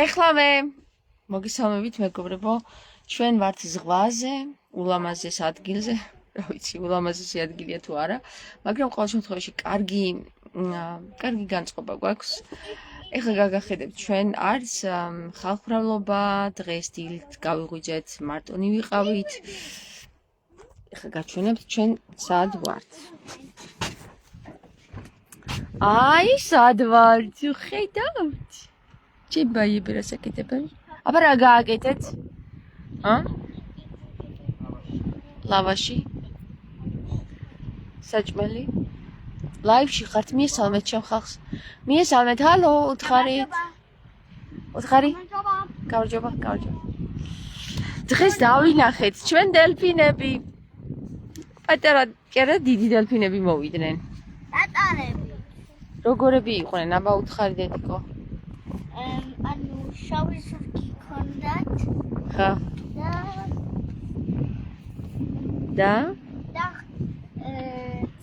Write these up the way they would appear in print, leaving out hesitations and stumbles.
ეხლა მე მოგესალმებით მეგობრებო, ჩვენ ვართ ზღვაზე, ულამაზეს ადგილზე, რა ვიცი, ულამაზესი ადგილია თუ არა, მაგრამ ყოველ შემთხვევაში კარგი განწყობა გვაქვს. ეხლა გაგახედებთ, ჩვენ არც ხალხმრავლობა, დღეს დილით გავიღვიძეთ, მარტონი ვიყავით. ეხლა გაჩვენებთ ჩვენ სად ვართ. აი, სად ვართ, ხედავთ? ჭიბაიები რა საკეთებენ? აბა რა გააკეთეთ? ლავაში? საჭმელი? ლაივში ხართ, მიესალმეთ ჩემ ხალხს. მიესალმეთ, ჰალო, უთხარით. უთხარი? გამარჯობა. დღეს დავინახეთ ჩვენ დელფინები. პატარა, კერა დიდი დელფინები მოვიდნენ. პატარები. როგორები იყვნენ, აბა უთხარი დედიკო? ანუ შავი სურკი ჰქონდათ. ხა. და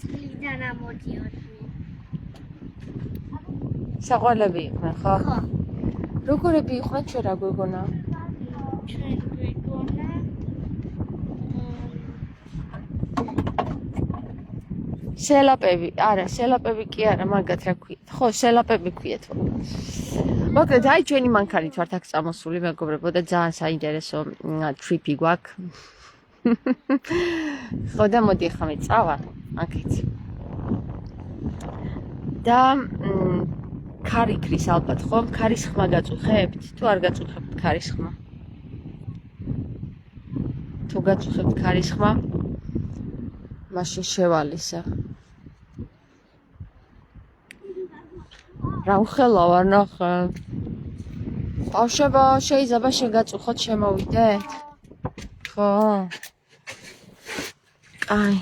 წლიდან ამოდიოდნენ. საყვარლები იყვნენ, ხო? ხო. როგორები იყვნენ, ჩვენ რა გვეგონა? ჩვენ გვეგონა სელაპები, არა, სელაპები კი არა, მაგათ რა ქვიათ. ხო, სელაპები ქვიათ. მოკლედ, აი ჩვენი მანქანით ვართ აქ წამოსული, მეგობრებო და ძალიან საინტერესო ტრიპი გვაქვს. ხო და მოდი ახლა მე წავალ აქეთ. და ქარიქრის ალბათ ხო? ქარის ხმა გაწუხებთ? თუ არ გაწუხებთ ქარის ხმა? თუ გაწუხებთ ქარის ხმა? მაშინ შევალისა. რა უხელა ვარ ნახე. ბავშვებო, შეიძლება შეგაწუხოთ, შემოვიდეთ? ხო. აი.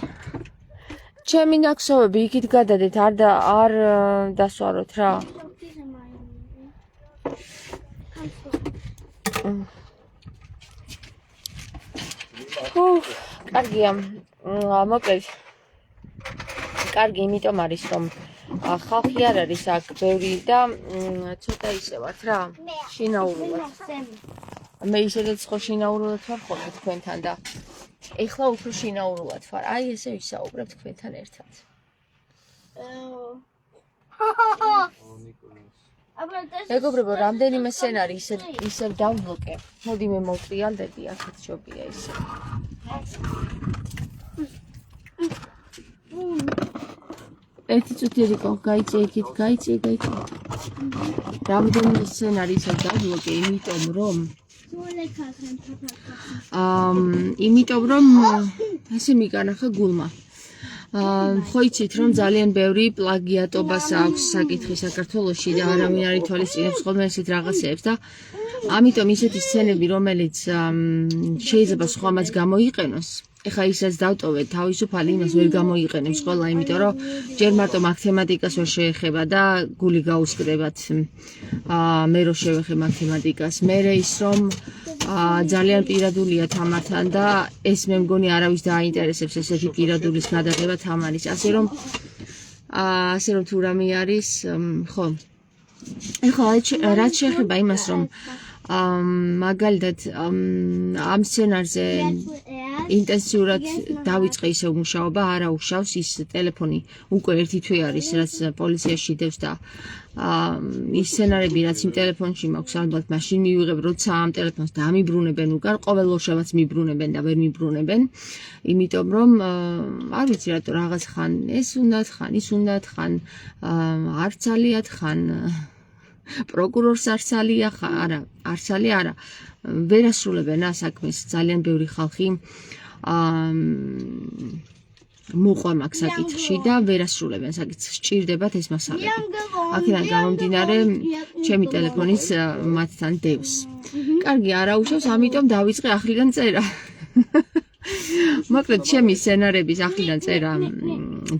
ჩემი ნაქსოვები იქით გადადეთ, არ დასვაროთ რა. კარგია. მოკლედ. კარგი, იმიტომ არის რომ ხალხი არ არის აქ ბევრი და ცოტა ისე ვართ რა. შინაურულად. მე ისედაც ხო შინაურულად ვარ ხოლმე თქვენთან და ეხლა უფრო შინაურულად ვარ. აი ესე ვისაუბრებ თქვენთან ერთად. მეგობრებო, რამდენიმე სცენარი ისევ დავბლოკე. მოდი მე მოვტრიალდები, აქეთ ჯობია ისე. ერთი წუთი რიკო, გაიწე იქით, გაიწე. რამდენიმე სცენარი ისევ დავბლოკე, იმიტომ რომ ასე მიგანახა გულმა. ხო იცით რომ ძალიან ბევრი პლაგიატობას აქვს საკითხი საქართველოში და არავინ არ ითვალისწინებს ხოლმე ესეთ რაღაცებს და ამიტომ ისეთი სცენები რომელიც შეიძლება სხვა მას გამოიყენოს ეხა ისაც დავტოვეთ თავისუფალი იმას ვერ გამოიყენებს ყველა იმიტომ რომ ჯერ მარტო მათემატიკას ვერ შეეხება და გული გაუსკდებათ მე რო შევეხე მათემატიკას მე ის რომ ძალიან პირადულია თამართან და ეს მე მგონი არავის დააინტერესებს ესეთი პირადულის გადაღება თამარის ასე რომ თუ რამე არის ხო ეხლა რაც შეეხება იმას რომ მაგალითად ამ სცენარზე ინტენსიურად დავიწყე ისე მუშაობა არა უშავს ის ტელეფონი უკვე ერთი თვე არის რაც პოლიციაში დევს და ის სცენარები რაც იმ ტელეფონში მაქვს ალბათ მაშინ მივიღებ როცა ამ ტელეფონს დამიბრუნებენ უკან ყოველ ორშაბათს მიბრუნებენ და ვერ მიბრუნებენ იმიტომ რომ არ ვიცი რატო რაღაც ხან ეს უნდათ ხან ის უნდათ ხან არცალიათ ხან პროკურორს არცალია არა არცალი არა ვერ ასრულებენ საქმეს ძალიან ბევრი ხალხი მოყვამ აქ საკითხში და ვერ ასრულებენ საკითხს სჭირდებათ ეს მასალები აქედან გამომდინარე ჩემი ტელეფონის მათთან დევს კარგი არა უშავს ამიტომ დავიწყე ახლიდან წერა მოკლედ ჩემი სცენარების ახლიდან წერა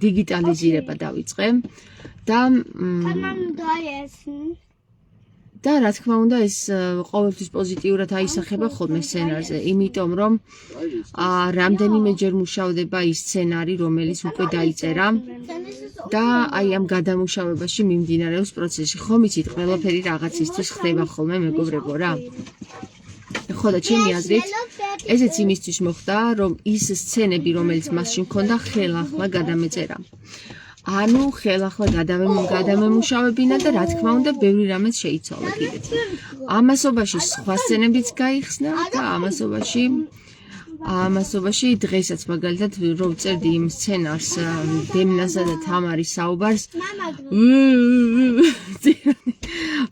დიგიტალიზირება დავიწყე და და რა თქმა უნდა ეს ყოველთვის პოზიტიურად აისახება ხოლმე სცენარზე, იმიტომ რომ რამდენიმეჯერ მუშავდება ის სცენარი, რომელიც უკვე დაიწერა და აი ამ გადამუშავებაში მიმდინარეობს პროცესი. ხომ იცით, ყველაფერი რაღაცისთვის ხდება ხოლმე, მეგობრებო რა. ხო და ჩემი აზრით ესეც იმისთვის მოხდა, რომ ის სცენები, რომელიც მასში მქონდა, ხელახლა გადამეწერა. ანუ ხელახლა გადამემუშავებინა და რა თქმა უნდა, ბევრი რამეც შეიცვალა კიდეც. ამასობაში სხვა სცენებიც გაიხსნა და ამასობაში დღესაც მაგალითად რომ წერდი იმ სცენარს დემნასა და თამარის საუბარს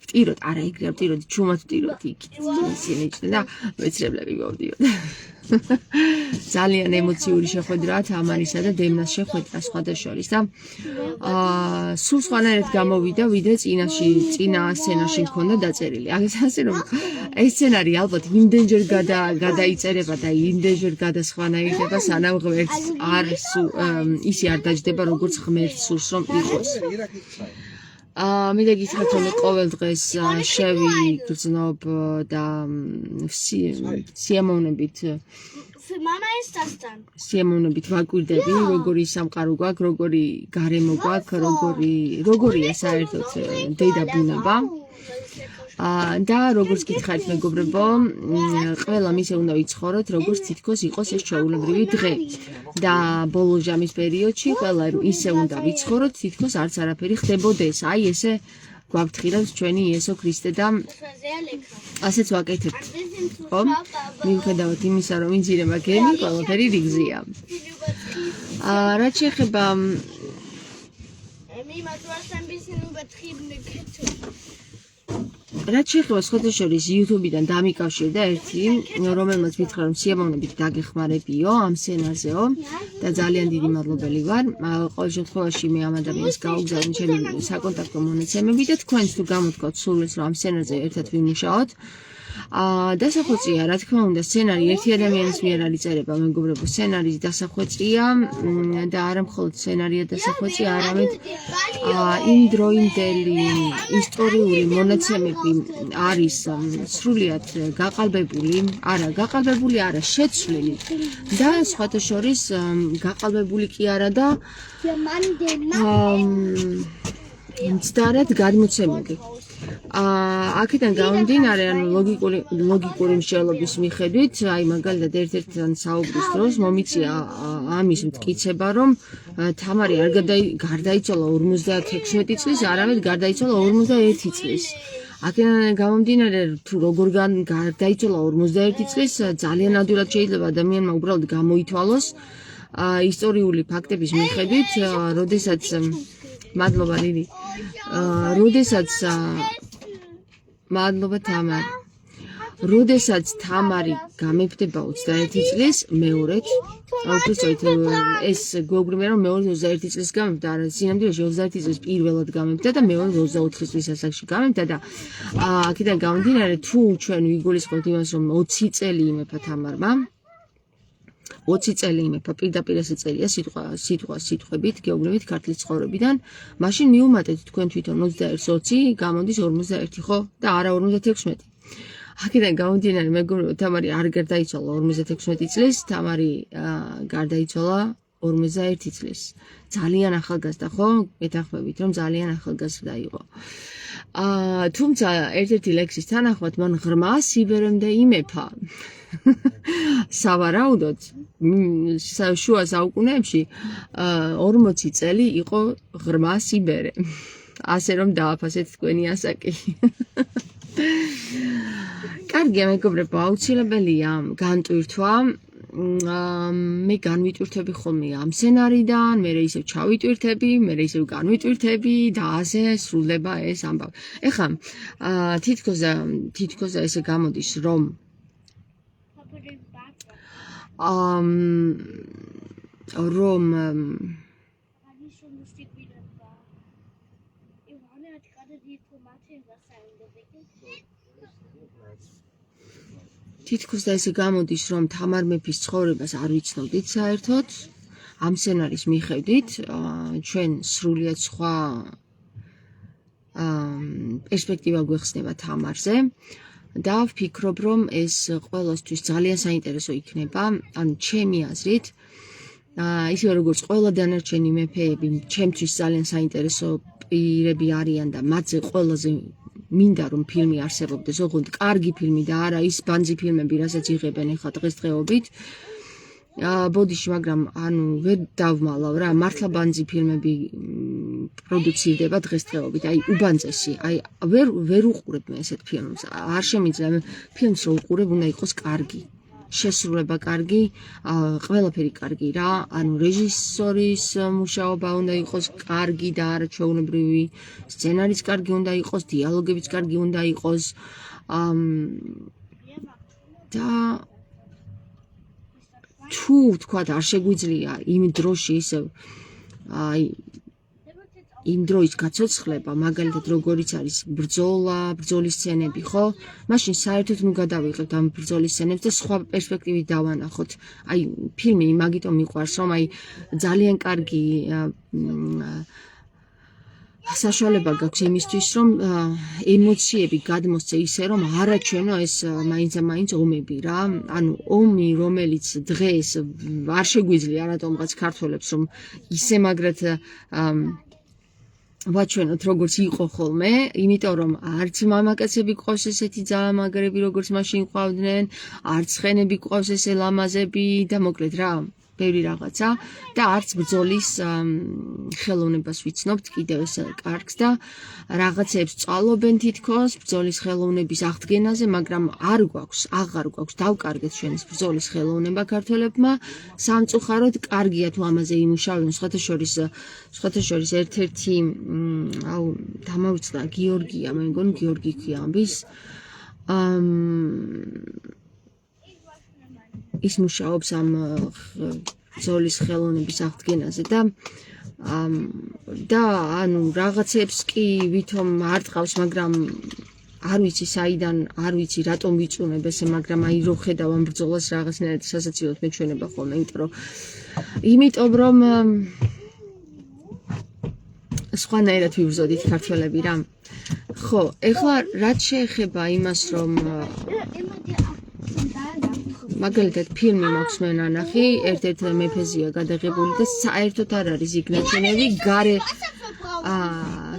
ვტიროთ, არა იგრე ვტიროდი, ჩუმად ვტიროდი იქით ისინი და მეცრებლები მოვდიოდ. ძალიან ემოციური შეხვედრაა თამარისა და დემნას შეხვედრა სხვადასხვა და სულ სხვანაირად გამოვიდა, ვიდრე წინა სცენარში მქონდა დაწერილი. ასე რომ ეს სცენარი ალბათ იმდენჯერ გადაიწერება და იმდენჯერ გადასხვანაირდება, სანამ ღმერთს ისე არ დაჯდება, როგორც ღმერთს სურს რომ იყოს. მინდა გითხრათ, რომ ყოველ დღეს შევიგრძნობ და სიამოვნებით ვაკვირდები, როგორი სამყარო გვაქვს, როგორი გარემო გვაქვს, როგორია საერთოდ დედა ბუნება. და როგორც გითხარით მეგობრებო, ყველა ისე უნდა ვიცხოვროთ, როგორც თითქოს იყოს ეს ჩვეულებრივი დღე. და ბოლო ჟამის პერიოდში ყველა ისე უნდა ვიცხოვროთ, თითქოს არც არაფერი ხდებოდეს. აი ესე გვაფრთხილებს ჩვენი იესო ქრისტე და ასეც ვაკეთებთ. ხო? მიუხედავად იმისა, რომ იძირება გემი, ყველაფერი რიგზია. რაც შეეხება რაც შეეხება სხვადასხვა YouTube-დან დამიკავშირდა ერთი, რომელმაც მითხრა, რომ სიამოვნებით დაგეხმარებიო ამ სცენარზეო და ძალიან დიდი მადლობელი ვარ. ყოველ შემთხვევაში მე ამ ადამიანს გავუგზავნე ჩემი საკონტაქტო მონაცემები და თქვენც თუ გამოთქვათ სურვილს, რომ ამ სცენარზე ერთად ვიმუშაოთ. დასახვეწია, რა თქმა უნდა, სცენარი ერთი ადამიანის მიერ არ იწერება, მეგობრებო, სცენარის დასახვეწია და არა მხოლოდ სცენარია დასახვეწია, არამედ იმდროინდელი ისტორიული მონაცემები არის სრულიად გაყალბებული, არა შეცვლილი და სხვათა შორის გაყალბებული კი არა და მცდარად გადმოცემული. აქედან გამომდინარე, ანუ ლოგიკური მსჯელობის მიხედვით, აი მაგალითად ერთ-ერთთან საუბრის დროს მომიწია ამის მტკიცება, რომ თამარი არ გარდაიცვალა 56 წლის, არამედ გარდაიცვალა 41 წლის. აქედან გამომდინარე, თუ როგორ გარდაიცვალა 41 წლის, ძალიან ადვილად შეიძლება ადამიანმა უბრალოდ გამოითვალოს ისტორიული ფაქტების მიხედვით, როდესაც მადლობა ლიდი. მადლობა თამარი. როდესაც თამარი გამეფდება 21 წლის, მეორედ, უბრალოდ ეს გვეუბნება, რომ მეორე 21 წლის გამეფდა, არა, სინამდვილეში 21 წლის პირველად გამეფდა და მეორე 24 წლის ასაკში გამეფდა და აქედან გამომდინარე, თუ ჩვენ ვიგულისხმობთ იმას, რომ 20 წელი იმეფა თამარმა, 20 წელი იმეფა, პირდაპირ ესე წერია სიტყვებით, გეუბნებით ქართლის ცხოვრებიდან, მაშინ მიუმატეთ თქვენ თვითონ 21-20, გამოდის 51, ხო? და არა 56. აქედან გამომდინარე, მეგობრებო, თამარი არ გარდაიცვალა 56 წლის, თამარი გარდაიცვალა 51 წლის. ძალიან ახალგაზრდა, ხო? გეთანხმებით, რომ ძალიან ახალგაზრდა იყო. თუმცა ერთ-ერთი ლექსის თანახმად მან ღრმა სიბერემდე იმეფა. სავარაუდოდ შუა საუკუნეებში 40 წელი იყო ღრმა სიბერე. ასე რომ დააფასეთ თქვენი ასაკი. კარგია მეგობრებო, აუცილებელია განტვირთვა. მე განვიტვირთები ხოლმე ამ სცენარიდან, მე ისევ ჩავიტვირთები, მე ისევ განვიტვირთები და ასე სრულდება ეს ამბავი. ეხლა თითქოს ესე გამოდის, რომ თითქოს და ესე გამოდის, რომ თამარ მეფის ცხოვრებას არ ვიცნობდით საერთოდ, ამ სცენარის მიხედვით, ჩვენ სრულიად სხვა პერსპექტივა გვეხსნება თამარზე და ვფიქრობ, რომ ეს ყველასთვის ძალიან საინტერესო იქნება, ანუ ჩემი აზრით, ისე როგორც ყველა დანარჩენი მეფეები, ჩემთვის ძალიან საინტერესო პირები არიან და მათზე ყველაზე მინდა რომ ფილმი არსებობდეს, ოღონდ კარგი ფილმი და არა ის ბანძი ფილმები, რასაც იღებენ ახლა დღესდღეობით. ბოდიში, მაგრამ ანუ ვერ დავმალავ რა, მართლა ბანძი ფილმები პროდუცირდება დღესდღეობით, აი უბანძესი, აი ვერ უყურებ მე ესეთ ფილმს. არ შემიძლია ფილმს რო უყურებ, უნდა იყოს კარგი. შესრულება კარგი, ყველაფერი კარგი რა, ანუ რეჟისორის მუშაობა უნდა იყოს კარგი და არა ჩვეულებრივი, სცენარიც კარგი უნდა იყოს, დიალოგებიც კარგი უნდა იყოს და თუ ვთქვათ არ შეგვიძლია იმ დროში ისევ იმ დროის გაცოცხლება, მაგალითად როგორიც არის ბრძოლის სცენები, ხო? მაშინ საერთოდ ნუ გადავიღებთ ამ ბრძოლის სცენებს და სხვა პერსპექტივით დავანახოთ. აი, ფილმი მაგიტომ მიყვარს, რომ აი ძალიან კარგი საშუალება გაქვს იმისთვის, რომ ემოციები გადმოსცე ისე, რომ არაჩვენო ეს მაინც ომები რა. ანუ ომი, რომელიც დღეს არ შეგვიძლია რატომღაც ქართველებს, რომ ისე მაგრად ვაჩვენოთ როგორც იყო ხოლმე, იმიტომ რომ არც მამაკაცები ყავს ესეთი ძალამაგრები, როგორც მაშინ ყავდნენ, არც ხენები ყავს ესე ლამაზები და მოკლედ რა, ბევრი რაღაცა და არც ბრძოლის ხელოვნებას ვიცნობთ კიდევ ეს კარგს და რაღაცებს წვალობენ თითქოს ბრძოლის ხელოვნების აღდგენაზე, მაგრამ აღარ გვაქვს დავკარგეთ ჩვენს ბრძოლის ხელოვნება ქართველებმა. სამწუხაროდ კარგია თუ ამაზე იმუშავებენ, სხვათა შორის ერთ-ერთი დამავიწყდა გიორგია, მე მგონი გიორგი ქვია ამბის. ის მუშაობს ამ ბრძოლის ხელოვნების აღდგენაზე და ანუ რაღაცებს კი ვითომ არ ტყავს, მაგრამ არ ვიცი საიდან, არ ვიცი რატომ ვიწუნებ ესე, მაგრამ აი რო ხედავ ამ ბრძოლას რაღაცნაირად სასაცილოდ მეჩვენება ხოლმე, იმიტომ რომ სხვანაირად ვიბრძოდით ქართველები რა. ხო, ეხლა რაც შეეხება იმას, რომ მაგალითად ფილმი მაქვს მე ნანახი, ერთ-ერთ მეფეზეა გადაღებული და საერთოდ არ არის იქ ნაჩვენები, გარე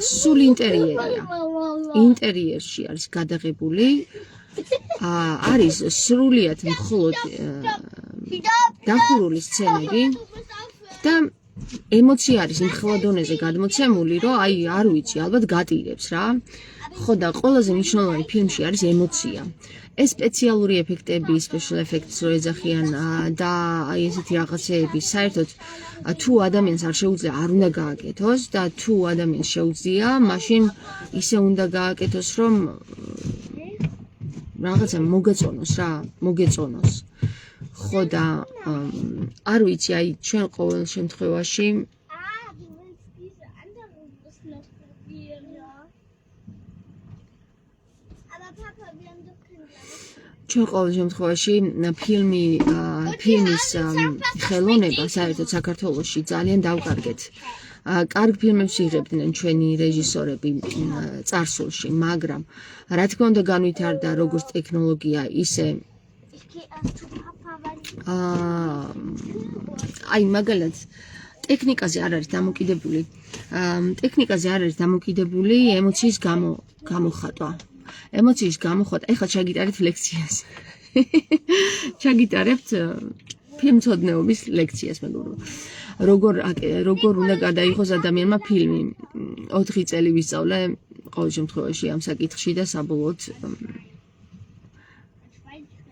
სულ ინტერიერია. ინტერიერში არის გადაღებული, არის სრულიად მხოლოდ დახურული სცენები და ემოცია არის იმ ხელა დონეზე გადმოცემული, რომ აი არ ვიცი, ალბათ გატირებს რა. ხო და ყველაზე მნიშვნელოვანი ფილმში არის ემოცია. ეს სპეციალური ეფექტები, special effects რო ეძახიან და აი ესეთი რაღაცეები, საერთოდ თუ ადამიანს არ შეუძლია, არ უნდა გააკეთოს და თუ ადამიანს შეუძლია, მაშინ ისე უნდა გააკეთოს, რომ რაღაცა მოგეწონოს. ხო და არ ვიცი, აი ჩვენ ყოველ შემთხვევაში ფილმის ხელოვნება საერთოდ საქართველოში ძალიან დავკარგეთ. კარგ ფილმებს იღებდნენ ჩვენი რეჟისორები წარსულში, მაგრამ რა თქმა უნდა განვითარდა როგორც ტექნოლოგია, ისე აი მაგალითად ტექნიკაზე არ არის დამოკიდებული ემოციის გამოხატვა. ეხლა ჩაგიტარებთ ლექციას. ჩაგიტარებთ ფილმწოდნეობის ლექციას, მეგობრებო. როგორ უნდა გადაიღოს ადამიანმა ფილმი. 4 წელი ვისწავლე ყოველ შემთხვევაში ამ საკითხში და საბოლოოდ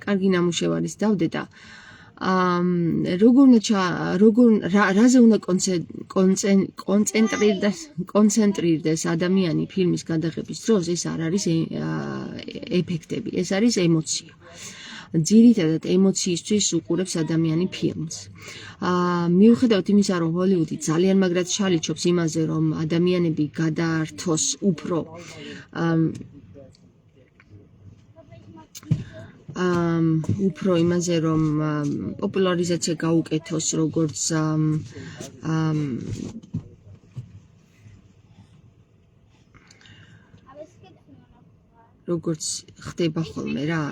კარგი ნამუშევარის დავდე და რაზე უნდა კონცენტრირდეს ადამიანი ფილმის გადაღების დროს, ეს არ არის ეფექტები, ეს არის ემოცია. ძირითადად ემოციისთვის უყურებს ადამიანი ფილმს. მიუხედავად იმისა, რომ ჰოლივუდი ძალიან მაგრად ჩალიჩობს იმაზე, რომ ადამიანები გადაართოს უფრო იმაზე, რომ პოპულარიზაცია გაუკეთოს, როგორც როგორც ხდება ხოლმე რა,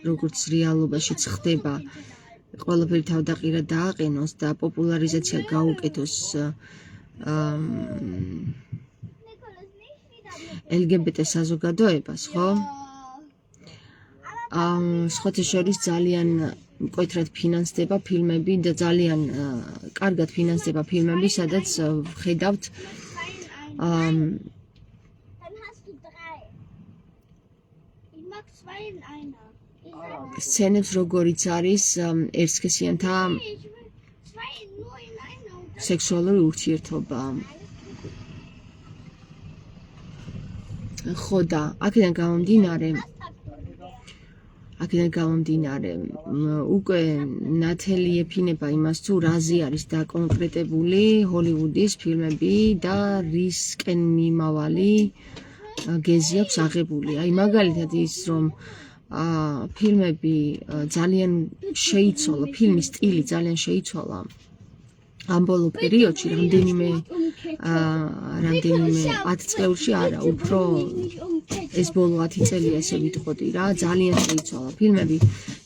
როგორც რეალობაშიც ხდება, ყველაფერი თავდაყირად დააყენოს და პოპულარიზაცია გაუკეთოს LGBT საზოგადოებას, ხო? სხვათა შორის ძალიან მკვეთრად ფინანსდება ფილმები და ძალიან კარგად ფინანსდება ფილმები, სადაც ხედავთ Dann hast du 3. Ich mag 2 in einer. სცენებს, როგორიც არის ერთსქესიანთა Ich will 2 nur in einer. სექსუალური ურთიერთობა. ხო და აქედან გამომდინარე უკვე ნათელი ეფინება იმას თუ რაზე არის დაკონკრეტებული ჰოლივუდის ფილმები და რისკენ მიმავალი გეზი აქვს აღებული. აი მაგალითად ის რომ ფილმები ძალიან შეიცვალა, ფილმის სტილი ძალიან შეიცვალა ამ ბოლო პერიოდში რამდენიმე 10 წლებში არა, უფრო ეს ბოლო 10 წელი ესე ვიტყოდი რა, ძალიან შეიცვალა ფილმები.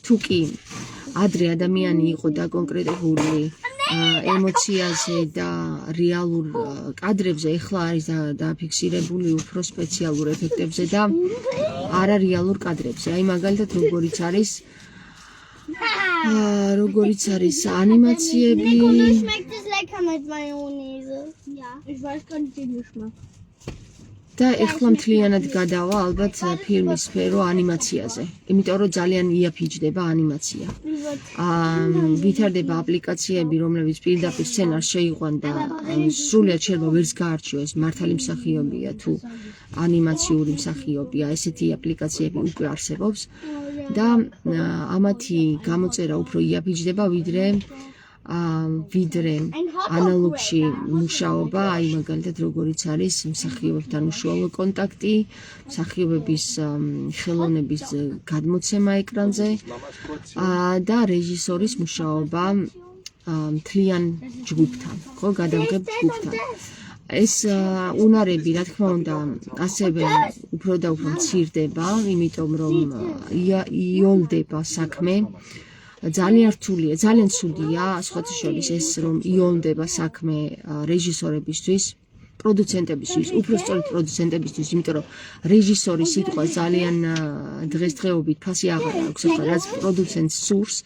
თუ კი ადრე ადამიანი იყო დაკონკრეტებული ემოციაზე და რეალურ კადრებზე, ეხლა არის დაფიქსირებული უფრო სპეციალურ ეფექტებზე და არა რეალურ კადრებზე. აი მაგალითად როგორიც არის ანიმაციები. Schmeckt es lecker mit Mayonnaise? Ja. Ich weiß gar nicht, wie es schmeckt. და ეხლა მთლიანად გადავა ალბათ ფილმის სფერო ანიმაციაზე. იმიტომ რომ ძალიან იაფიჯდება ანიმაცია. ვითარდება აპლიკაციები, რომლებიც პირდაპირ სცენარს შეიყვან და სრულიად შეიძლება ვერც გაარჩიოს მართალი მსახიობია თუ ანიმაციური მსახიობია. ესეთი აპლიკაციები უკვე არსებობს და ამათი გამოწერა უფრო იაფიჯდება ვიდრე ანალოგში მუშაობა, აი მაგალითად როგორიც არის მსახიობებთან უშუალო კონტაქტი, მსახიობების ხელოვნების გადმოცემა ეკრანზე და რეჟისორის მუშაობა მთლიან ჯგუფთან, ხო, გადამღებ ჯგუფთან. ეს უნარები, რა თქმა უნდა, ასევე უფრო და უფრო მცირდება, იმიტომ რომ იოლდება საქმე. ძალიან რთულია, ძალიან ცუდია, სხვათა შორის ეს რომ იოლდება საქმე რეჟისორებისთვის, პროდუცენტებისთვის, უფრო სწორედ პროდუცენტებისთვის, იმიტომ რომ რეჟისორის სიტყვა ძალიან დღესდღეობით ფასი აღარ აქვს, ახლა რაც პროდუცენტს სურს,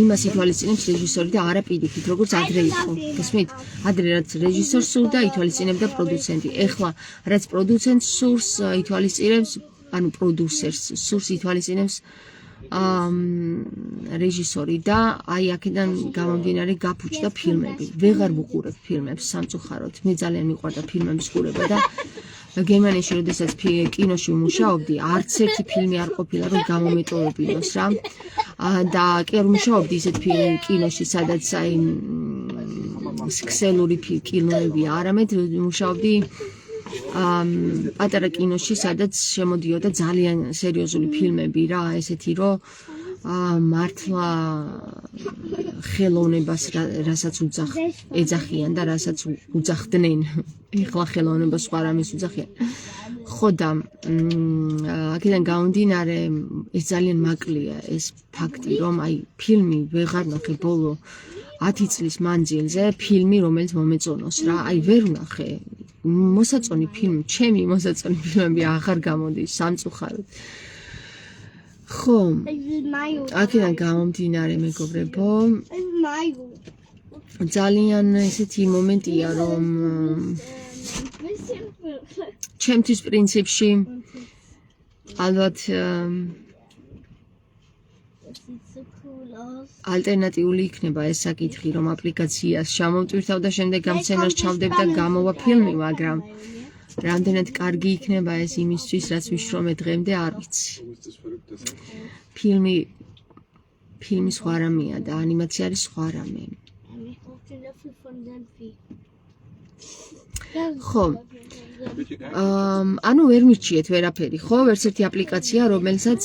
იმას ითვალისწინებს რეჟისორი და არა პირიქით, როგორც ადრე იყო. გესმით? ადრე რაც რეჟისორს სურდა, ითვალისწინებდა პროდუცენტი. ეხლა რაც პროდუცენტს სურს, ითვალისწინებს, ანუ პროდიუსერს სურს, ითვალისწინებს რეჟისორი და აი აქედან გამომდინარე გაფუჭდა ფილმები. ვეღარ ვუყურებ ფილმებს სამწუხაროდ. მე ძალიან მიყვარდა ფილმების ყურება და გერმანიაში როდესაც კინოში ვმუშაობდი, არც ერთი ფილმი არ ყოფილა რომ გამომეტოვებინოს რა. და კი არ ვმუშაობდი ისეთ კინოში, სადაც აი ქსელური კინოებია, არამედ ვმუშაობდი პატარა კინოში, სადაც შემოდიოდა ძალიან სერიოზული ფილმები რა, ესეთი რომ მართლა ხელოვნებას რასაც ეძახიან და რასაც უძახდნენ. ეხლა ხელოვნებას სხვა რამეს უძახიან. ხო და აქედან გამომდინარე ეს ძალიან მაკლია ეს ფაქტი, რომ აი ფილმი ვეღარ ნახე ბოლო 10 წლის მანძილზე ფილმი, რომელიც მომეწონოს რა, აი ვერ ვნახე. მოსაწონი ფილმი, ჩემი მოსაწონი ფილმები აღარ გამოდის სამწუხაროდ. ხო, აქედან გამომდინარე მეგობრებო, ძალიან ესეთი მომენტია, რომ ჩემთვის პრინციპში ალბათ ალტერნატიული იქნება ეს საკითხი, რომ აპლიკაციას ჩამოვტვირთავ და შემდეგ ამ სცენარს ჩავდებ და გამოვა ფილმი, მაგრამ რამდენად კარგი იქნება ეს იმისთვის, რაც ვიშრომე დღემდე არ ვიცი. ფილმი სხვა რამეა და ანიმაცია არის სხვა რამე. ხო. ანუ ვერ მირჩიეთ ვერაფერი, ხო? ვერც ერთი აპლიკაცია, რომელსაც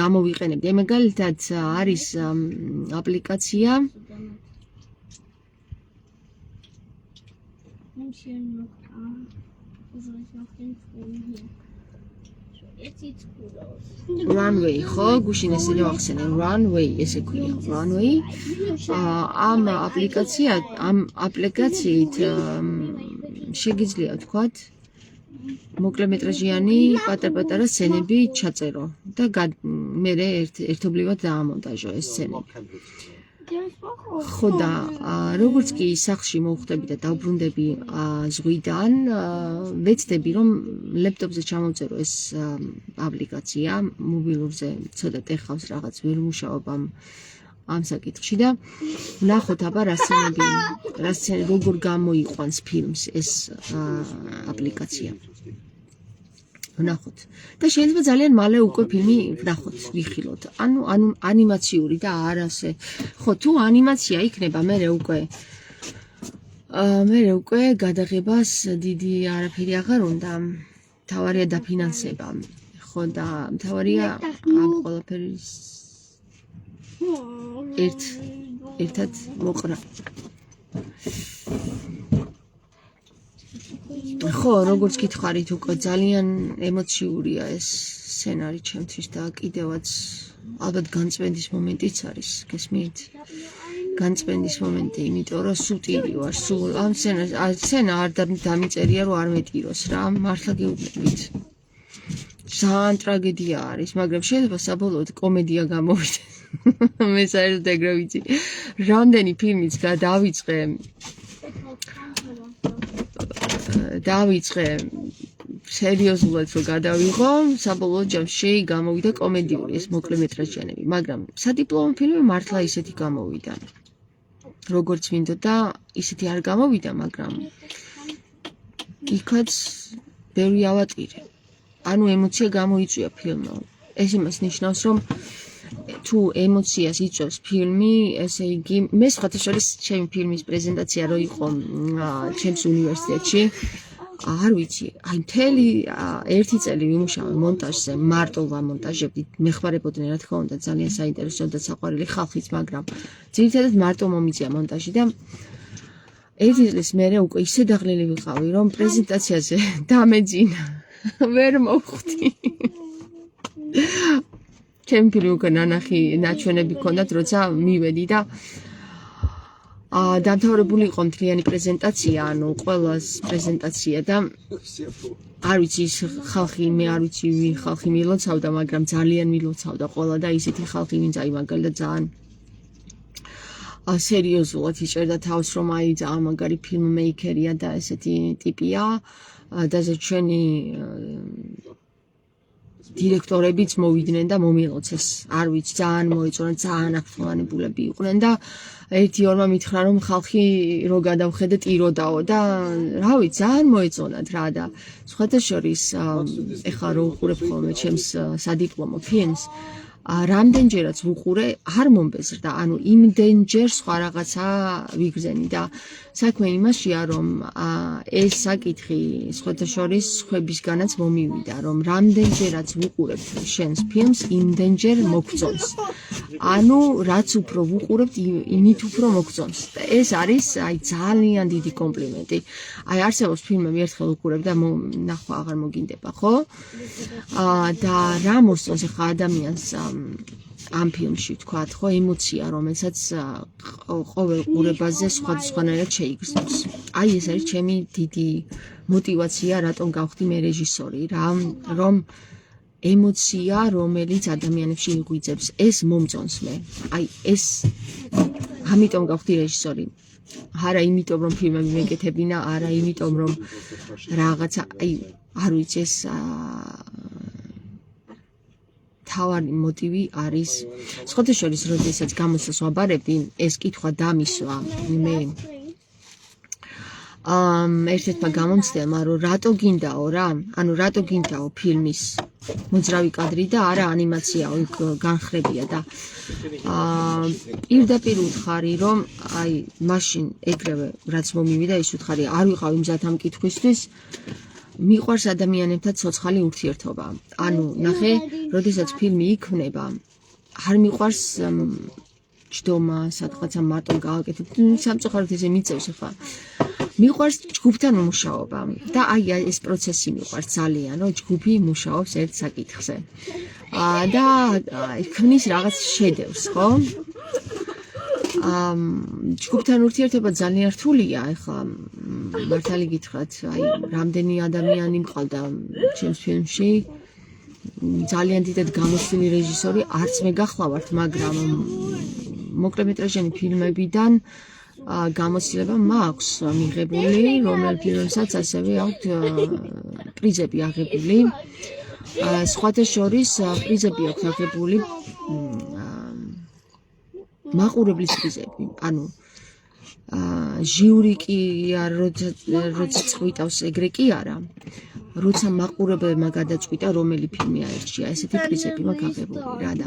გამოვიყენებდი. მაგალითად არის აპლიკაცია Runway, ხო, გუშინ ესე ვახსენე, Runway ესე ქვია, Runway. ამ აპლიკაციით შეგიძლია ვთქვათ, მოკლემეტრაჟიანი პატარ-პატარა სცენები ჩაწერო და მე ერთობლივად დაამონტაჟო ეს სცენები. ხო და როგორც კი სახლში მოვხვდები და დავბრუნდები ზღვიდან, ვეცდები რომ ლეპტოპზე ჩამოვწერო ეს აპლიკაცია, მობილურზე ცოტა ტეხავს რაღაც ვერ მუშაობ ამ საკითხში და ვნახოთ აბა რა სცენები როგორ გამოიყვანს ფილმს ეს აპლიკაცია. ვნახოთ. და შეიძლება ძალიან მალე უკვე ფილმი ვნახოთ, ვიხილოთ. ანუ ანიმაციური და არა ასე. ხო, თუ ანიმაცია იქნება, მე უკვე გადაღებას დიდი არაფერი აღარ უნდა. მთავარია დაფინანსება. ხო და მთავარია ამ ყველაფერის ერთად მოყრა. ხო, როგორც გითხარით, უკვე ძალიან ემოციურია ეს სცენარი ჩემთვის და კიდევაც ალბათ განწმენდის მომენტიც არის, გესმით? განწმენდის მომენტი, იმიტომ რომ სუტილი ვარ, სულ ამ სცენა არ დამიწერია რომ არ მეტიროს რა, მართლა გეუბნებით. ძალიან ტრაგედია არის, მაგრამ შეიძლება საბოლოოდ კომედია გამოვიდეს. მე საერთოდ ეგრე ვიცი. რამდენი ფილმიც დავიწყე სერიოზულად რომ გადავიღო, საბოლოო ჯამში გამოვიდა კომედიური ეს მოკლემეტრაჟიანები, მაგრამ სადიპლომო ფილმი მართლა ისეთი გამოვიდა. როგორც მინდოდა, ისეთი არ გამოვიდა, მაგრამ იქაც ბევრი ავატირე. ანუ ემოცია გამოიწვია ფილმმა. ეს იმას ნიშნავს, რომ თუ ემოციას იწვევს ფილმი, ესე იგი, მე სხვათა შორის ჩემი ფილმის პრეზენტაცია რო იყო ჩემს უნივერსიტეტში, არ ვიცი, აი მთელი ერთი წელი ვიმუშავე მონტაჟზე, მარტო ვამონტაჟებდი, მეხმარებოდნენ რა თქმა უნდა, ძალიან საინტერესო და საყვარელი ხალხიც, მაგრამ ძირითადად მარტო მომიწია მონტაჟი და ერთი წლის მერე უკვე ისე დაღლილი ვიყავი, რომ პრეზენტაციაზე დამეძინა, ვერ მოვხვდი. ჩემი ფილმი უკვე ნანახი ნაჩვენები ჰქონდათ, როცა მივედი და დამთავრებული იყო მთლიანი პრეზენტაცია, ანუ ყველას პრეზენტაცია და არ ვიცი ის ხალხი, მე არ ვიცი ვინ ხალხი მილოცავდა, მაგრამ ძალიან მილოცავდა ყველა და ისეთი ხალხი ვინც აი მაგალითად ძალიან სერიოზულად იჭერდა თავს, რომ აი ძალიან მაგარი ფილმმეიკერია და ესეთი ტიპია და ჩვენი დირექტორებიც მოვიდნენ და მომილოცეს. არ ვიცი, ძალიან მოეწონა, ძალიან აქტუალურები იყვნენ და ერთი-ორმა მითხრა რომ ხალხი რო გადავხედე ტიროდაო და რა ვიცი, ძალიან მოეწონათ რა და სხვათა შორის ეხლა რო უყურებ ხოლმე ჩემს სადიპლომო ფილმს, რამდენჯერაც ვუყურე, არ მომბეზრდა, ანუ იმდენჯერ სხვა რაღაცა ვიგრძენი და საქმე იმაშია, რომ ეს საკითხი სხვათა შორის სხვებისგანაც მომივიდა, რომ რამდენჯერაც ვუყურებ შენს ფილმს, იმდენჯერ მოგწონს. ანუ რაც უფრო ვუყურებთ, იმით უფრო მოგწონს. და ეს არის აი ძალიან დიდი კომპლიმენტი. აი არსებობს ფილმები ერთხელ ვუყურებ და ნახვა აღარ მოგინდება, ხო? და რა მოსწონს ახლა ადამიანს ამ ფილმში ვთქვათ, ხო, ემოცია, რომელსაც ყოველ ყურებაზე სხვადასხვანაირად შეიგრძნობს. აი ეს არის ჩემი დიდი мотивация, რატომ გავხდი მე რეჟისორი, რომ ემოცია, რომელიც ადამიანებში იღვიძებს, ეს მომწონს მე. აი ეს ამიტომ გავხდი რეჟისორი. არა იმიტომ რომ ფილმები მეკეთებინა, არა იმიტომ რომ რაღაცა, აი არ ვიცი ეს თავარი მოტივი არის. სხვათა შორის, როდესაც გამოსვლას ვაბარებდი, ეს კითხვა დამისვა მე ერთ-ერთმა გამომცდელმა, რომ რატო გინდაო რა? ანუ რატო გინდაო ფილმის მოძრავი კადრი და არა ანიმაციაო, იქ განხრებია და პირდაპირ უთხარი, რომ აი მაშინ ეგრევე რაც მომივიდა, ის უთხარი, არ ვიყავი მზად ამ კითხვისთვის. მიყვარს ადამიანებთან ცოცხალი ურთიერთობა. ანუ ნახე, როდესაც ფილმი იქმნება, არ მიყვარს ჯდომა, სადღაცა მარტო გავაკეთებ. სამწუხაროდ ესე მიწევს ახლა. მიყვარს ჯგუფთან უმუშაობა და აი ეს პროცესი მიყვარს ძალიან, რომ ჯგუფი იმუშაობს ერთ საკითხზე. და ქმნის რაღაც შედევრს, ხო? ჯგუფთან ურთიერთობა ძალიან რთულია, ეხლა მართალი გითხრათ, აი რამდენი ადამიანი მყავდა ჩემს ფილმში. ძალიან დიდად გამოცდილი რეჟისორი არც მე გახლავართ, მაგრამ მოკლემეტრაჟიანი ფილმებიდან გამოცდილება მაქვს მიღებული, რომელ ფილმებსაც ასევე აქვთ პრიზები აღებული. სხვათა შორის პრიზები აქვს აღებული მაყურებლის პრიზები, ანუ ჟიური კი როცა წვიტავს ეგრე კი არა. როცა მაყურებელმა გადაწყვიტა რომელი ფილმი აირჩია, ესეთი პრიზები მაქვს აღებული რა და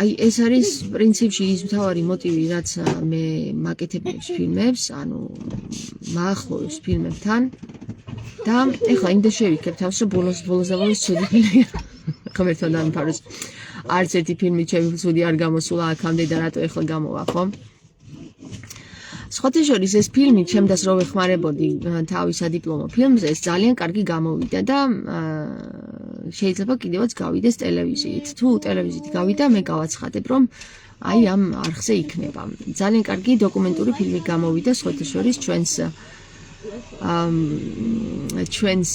აი ეს არის პრინციპში ის მთავარი მოტივი, რაც მე მაკეთებს ფილმებს, ანუ მაახლოვებს ფილმებთან და ეხლა იმდა შევიქებ თავს, რომ ბოლოს ცუდი ფილმი ღმერთთან დამიფაროს. არც ერთი ფილმი ჩემი ცუდი არ გამოსულა აქამდე და რატო ეხლა გამოვა, ხო? სხვათა შორის ეს ფილმი ჩემდას რო ვეხმარებოდი თავის სადიპლომო ფილმზე, ეს ძალიან კარგი გამოვიდა და შეიძლება კიდევაც გავიდეს ტელევიზიით. თუ ტელევიზიით გავიდა, მე გავაცხადებ, რომ აი ამ არხზე იქნება. ძალიან კარგი დოკუმენტური ფილმი გამოვიდა სხვათა შორის ჩვენს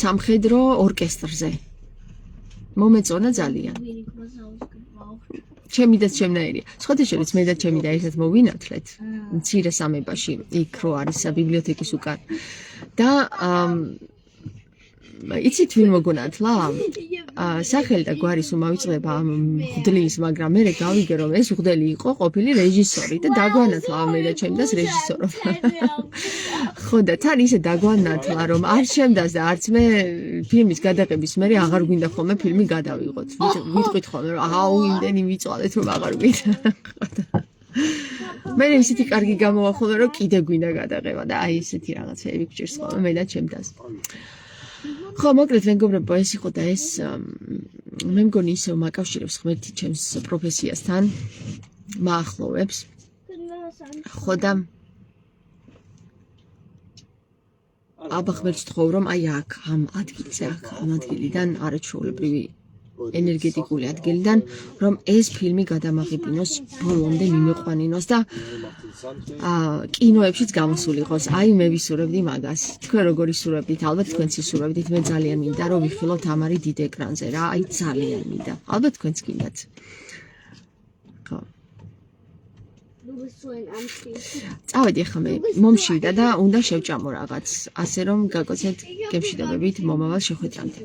სამხედრო ორკესტრზე. მომეწონა ძალიან. ჩემი და ჩემნაირია. სხვათა შორის მე და ჩემი და ერთად მოვინათლეთ მცირე სამებაში, იქ რო არის ბიბლიოთეკის უკან. და იცით ვინ მოგონათლა? სახელი და გვარის უმავიწყდება ამ მღვდლის, მაგრამ მე გავიგე რომ ეს მღვდელი იყო ყოფილი რეჟისორი და დაგვანათლა მე და ჩემი და რეჟისორო. ხო და თან ისე დაგვანათლა რომ არ შემდას და არც მე ფილმის გადაღების მერე აღარ გვინდა ხოლმე ფილმი გადავიღოთ. ვიტყვით ხოლმე რომ აუ იმდენი ვიწვალეთ რომ აღარ გვინდა. მე ისეთი კარგი გამოვა ხოლმე რომ კიდე გვინდა გადაღება და აი ესეთი რაღაცები გჭირს ხოლმე მე და ჩემდას. ხო, მოკლედ მეგობრებო, ეს იყო და ეს მე მგონი ისევ მაკავშირებს ღმერთი ჩემს პროფესიასთან, მაახლოვებს. ხო და აბა ღმერთს ვთხოვ, რომ აი აქ ამ ადგილზე, ამ ადგილიდან არაჩვეულებრივი ენერგეტიკული ადგილიდან, რომ ეს ფილმი გადამაღებინოს, ბოლომდე მიმიყვანინოს და კინოებშიც გამოსულიყოს. აი მე ვისურვებდი მაგას. თქვენ როგორ ისურვებდით? ალბათ თქვენც ისურვებდით. მე ძალიან მინდა რომ ვიხილოთ ამარი დიდ ეკრანზე რა. აი ძალიან მინდა. ალბათ თქვენც გინდათ. ხო. წავედი ახლა მე მომშვიდა და უნდა შევჭამო რაღაც. ასე რომ გაგოცეთ გემშვიდობებით მომავალ შეხვედრამდე.